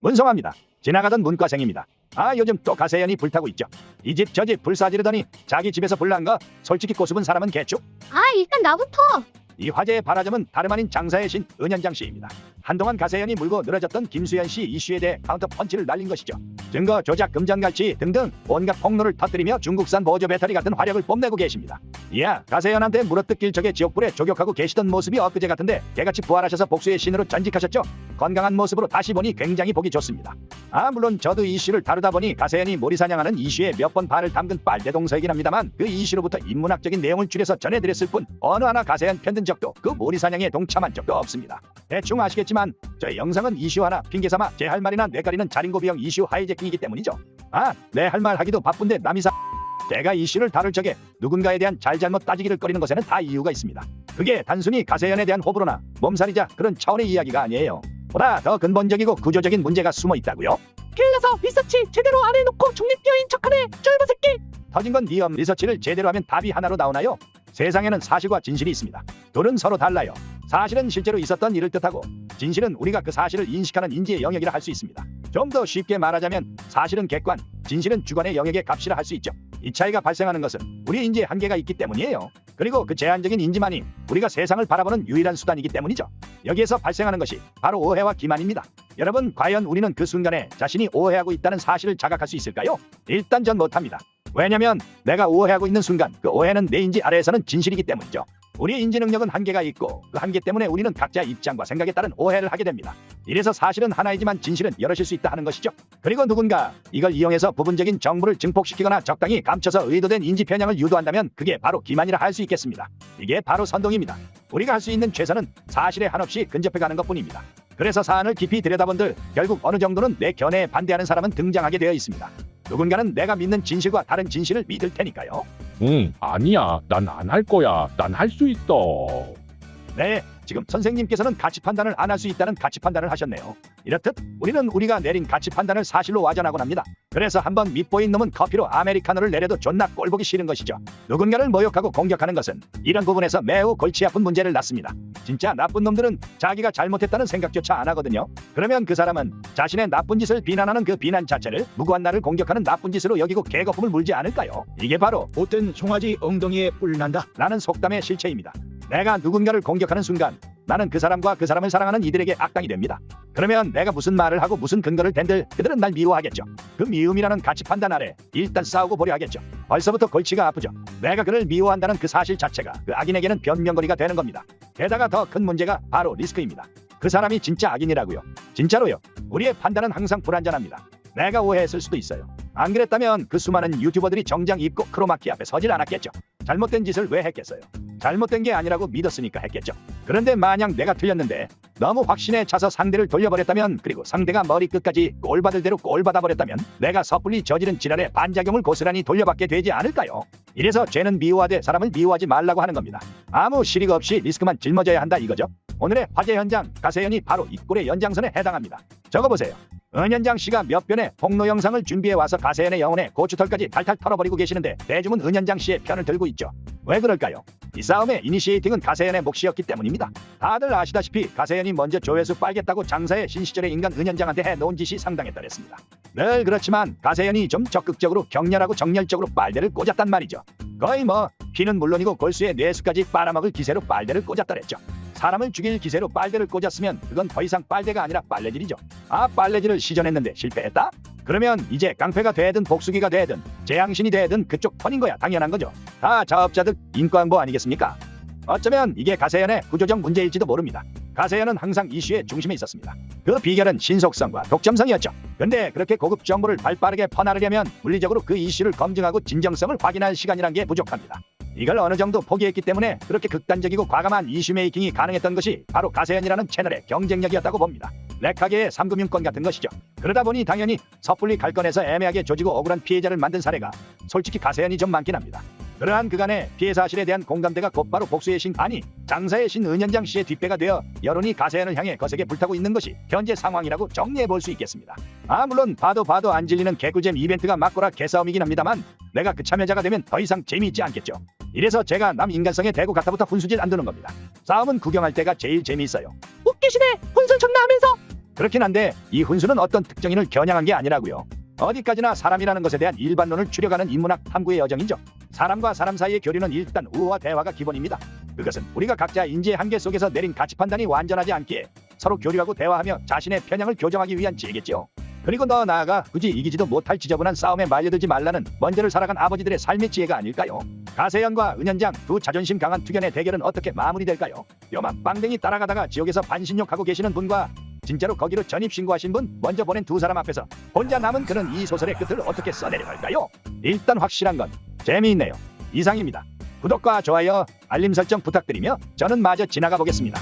문성화입니다. 지나가던 문과생입니다. 아, 요즘 또 가세연이 불타고 있죠. 이 집 저 집 불 싸지르더니 자기 집에서 불난 거 솔직히 꼬수분 사람은 개축. 아, 일단 나부터. 이 화제의 발화점은 다름 아닌 장사의 신 은현장 씨입니다. 한동안 가세연이 물고 늘어졌던 김수현 씨 이슈에 대해 카운터 펀치를 날린 것이죠. 증거 조작, 금전갈취 등등 온갖 폭로를 터뜨리며 중국산 보조 배터리 같은 화력을 뽐내고 계십니다. 이야, 가세연한테 물어뜯길 적에 지옥불에 조격하고 계시던 모습이 엊그제 같은데 개같이 부활하셔서 복수의 신으로 전직하셨죠. 건강한 모습으로 다시 보니 굉장히 보기 좋습니다. 아, 물론 저도 이슈를 다루다 보니 가세연이 모리사냥하는 이슈에 몇 번 발을 담근 빨대동서이긴 합니다만 그 이슈로부터 인문학적인 내용을 줄여서 전해드렸을 뿐 어느 하나 가세연 편든 적도 그 모리사냥에 동참한 적도 없습니다. 대충 아시겠지만 저희 영상은 이슈 하나 핑계삼아 제 할 말이나 뇌가리는 자린고비형 이슈 하이제킹이기 때문이죠. 아, 내 할 말 하기도 바쁜데 남이사 제가 이슈를 다룰 적에 누군가에 대한 잘잘못 따지기를 꺼리는 것에는 다 이유가 있습니다. 그게 단순히 가세연에 대한 호불호나 몸살이자 그런 차원의 이야기가 아니에요. 보다 더 근본적이고 구조적인 문제가 숨어 있다고요. 길러서 리서치 제대로 안 해놓고 중립교인 척하네 쫄보 새끼. 터진 건 니엄 리서치를 제대로 하면 답이 하나로 나오나요? 세상에는 사실과 진실이 있습니다. 둘은 서로 달라요. 사실은 실제로 있었던 일을 뜻하고 진실은 우리가 그 사실을 인식하는 인지의 영역이라 할 수 있습니다. 좀 더 쉽게 말하자면 사실은 객관, 진실은 주관의 영역의 값이라 할 수 있죠. 이 차이가 발생하는 것은 우리 인지의 한계가 있기 때문이에요. 그리고 그 제한적인 인지만이 우리가 세상을 바라보는 유일한 수단이기 때문이죠. 여기에서 발생하는 것이 바로 오해와 기만입니다. 여러분, 과연 우리는 그 순간에 자신이 오해하고 있다는 사실을 자각할 수 있을까요? 일단 전 못합니다. 왜냐면 내가 오해하고 있는 순간 그 오해는 내 인지 아래에서는 진실이기 때문이죠. 우리의 인지 능력은 한계가 있고 그 한계 때문에 우리는 각자 입장과 생각에 따른 오해를 하게 됩니다. 이래서 사실은 하나이지만 진실은 여럿일 수 있다 하는 것이죠. 그리고 누군가 이걸 이용해서 부분적인 정보를 증폭시키거나 적당히 감춰서 의도된 인지 편향을 유도한다면 그게 바로 기만이라 할 수 있겠습니다. 이게 바로 선동입니다. 우리가 할 수 있는 최선은 사실에 한없이 근접해가는 것뿐입니다. 그래서 사안을 깊이 들여다본들 결국 어느 정도는 내 견해에 반대하는 사람은 등장하게 되어 있습니다. 누군가는 내가 믿는 진실과 다른 진실을 믿을 테니까요. 아니야. 난 안 할 거야. 난 할 수 있어. 네, 지금 선생님께서는 가치 판단을 안 할 수 있다는 가치 판단을 하셨네요. 이렇듯 우리는 우리가 내린 가치 판단을 사실로 와전하곤 합니다. 그래서 한번 밑보인 놈은 커피로 아메리카노를 내려도 존나 꼴보기 싫은 것이죠. 누군가를 모욕하고 공격하는 것은 이런 부분에서 매우 골치 아픈 문제를 낳습니다. 진짜 나쁜 놈들은 자기가 잘못했다는 생각조차 안 하거든요. 그러면 그 사람은 자신의 나쁜 짓을 비난하는 그 비난 자체를 무고한 나를 공격하는 나쁜 짓으로 여기고 개거품을 물지 않을까요? 이게 바로 못된 송아지 엉덩이에 뿔난다 라는 속담의 실체입니다. 내가 누군가를 공격하는 순간 나는 그 사람과 그 사람을 사랑하는 이들에게 악당이 됩니다. 그러면 내가 무슨 말을 하고 무슨 근거를 댄들 그들은 날 미워하겠죠. 그 미움이라는 가치 판단 아래 일단 싸우고 보려 하겠죠. 벌써부터 골치가 아프죠. 내가 그를 미워한다는 그 사실 자체가 그 악인에게는 변명거리가 되는 겁니다. 게다가 더 큰 문제가 바로 리스크입니다. 그 사람이 진짜 악인이라고요. 진짜로요. 우리의 판단은 항상 불완전합니다. 내가 오해했을 수도 있어요. 안 그랬다면 그 수많은 유튜버들이 정장 입고 크로마키 앞에 서질 않았겠죠. 잘못된 짓을 왜 했겠어요? 잘못된 게 아니라고 믿었으니까 했겠죠. 그런데 만약 내가 틀렸는데 너무 확신에 차서 상대를 돌려버렸다면, 그리고 상대가 머리끝까지 꼴받을 대로 꼴받아버렸다면 내가 섣불리 저지른 지랄에 반작용을 고스란히 돌려받게 되지 않을까요? 이래서 죄는 미워하되 사람을 미워하지 말라고 하는 겁니다. 아무 실익 없이 리스크만 짊어져야 한다 이거죠. 오늘의 화제 현장 가세연이 바로 이 꼴의 연장선에 해당합니다. 적어보세요. 은현장 씨가 몇 편의 폭로 영상을 준비해 와서 가세연의 영혼에 고추털까지 탈탈 털어버리고 계시는데 대중은 은현장 씨의 편을 들고 있죠. 왜 그럴까요? 이 싸움의 이니시에이팅은 가세연의 몫이었기 때문입니다. 다들 아시다시피 가세연이 먼저 조회수 빨겠다고 장사의 신시절의 인간 은현장한테 해놓은 짓이 상당했더랬습니다. 늘 그렇지만 가세연이 좀 적극적으로 격렬하고 정열적으로 빨대를 꽂았단 말이죠. 거의 뭐 피는 물론이고 골수의 뇌수까지 빨아먹을 기세로 빨대를 꽂았더랬죠. 사람을 죽일 기세로 빨대를 꽂았으면 그건 더 이상 빨대가 아니라 빨래질이죠. 아, 빨래질을 시전했는데 실패했다? 그러면 이제 깡패가 되든 복수기가 되든 재앙신이 되든 그쪽 턴인 거야. 당연한 거죠. 다 자업자득 인과응보 아니겠습니까? 어쩌면 이게 가세연의 구조적 문제일지도 모릅니다. 가세연은 항상 이슈의 중심에 있었습니다. 그 비결은 신속성과 독점성이었죠. 근데 그렇게 고급 정보를 발빠르게 퍼나르려면 물리적으로 그 이슈를 검증하고 진정성을 확인할 시간이란 게 부족합니다. 이걸 어느 정도 포기했기 때문에 그렇게 극단적이고 과감한 이슈 메이킹이 가능했던 것이 바로 가세연이라는 채널의 경쟁력이었다고 봅니다. 렉하게의 3금융권 같은 것이죠. 그러다 보니 당연히 섣불리 갈 꺼내서 애매하게 조지고 억울한 피해자를 만든 사례가 솔직히 가세연이 좀 많긴 합니다. 그러한 그간의 피해 사실에 대한 공감대가 곧바로 복수의 신, 아니 장사의 신 은현장 씨의 뒷배가 되어 여론이 가세연을 향해 거세게 불타고 있는 것이 현재 상황이라고 정리해 볼 수 있겠습니다. 아, 물론 봐도 안 질리는 개꿀잼 이벤트가 맞고라 개싸움이긴 합니다만 내가 그 참여자가 되면 더 이상 재미있지 않겠죠. 이래서 제가 남 인간성에 대고 갖다부터 훈수질 안 두는 겁니다. 싸움은 구경할 때가 제일 재미있어요. 웃기시네 혼선 존나 하면서. 그렇긴 한데 이 훈수는 어떤 특정인을 겨냥한 게 아니라고요. 어디까지나 사람이라는 것에 대한 일반론을 추려가는 인문학 탐구의 여정이죠. 사람과 사람 사이의 교류는 일단 우호와 대화가 기본입니다. 그것은 우리가 각자 인지의 한계 속에서 내린 가치 판단이 완전하지 않기에 서로 교류하고 대화하며 자신의 편향을 교정하기 위한 지혜겠지요. 그리고 더 나아가 굳이 이기지도 못할 지저분한 싸움에 말려들지 말라는 먼저를 살아간 아버지들의 삶의 지혜가 아닐까요? 가세연과 은현장 두 자존심 강한 투견의 대결은 어떻게 마무리될까요? 뼈만 빵댕이 따라가다가 지옥에서 반신욕하고 계시는 분과 진짜로 거기로 전입신고하신 분 먼저 보낸 두 사람 앞에서 혼자 남은 그는 이 소설의 끝을 어떻게 써내려갈까요? 일단 확실한 건 재미있네요. 이상입니다. 구독과 좋아요, 알림 설정 부탁드리며 저는 마저 지나가 보겠습니다.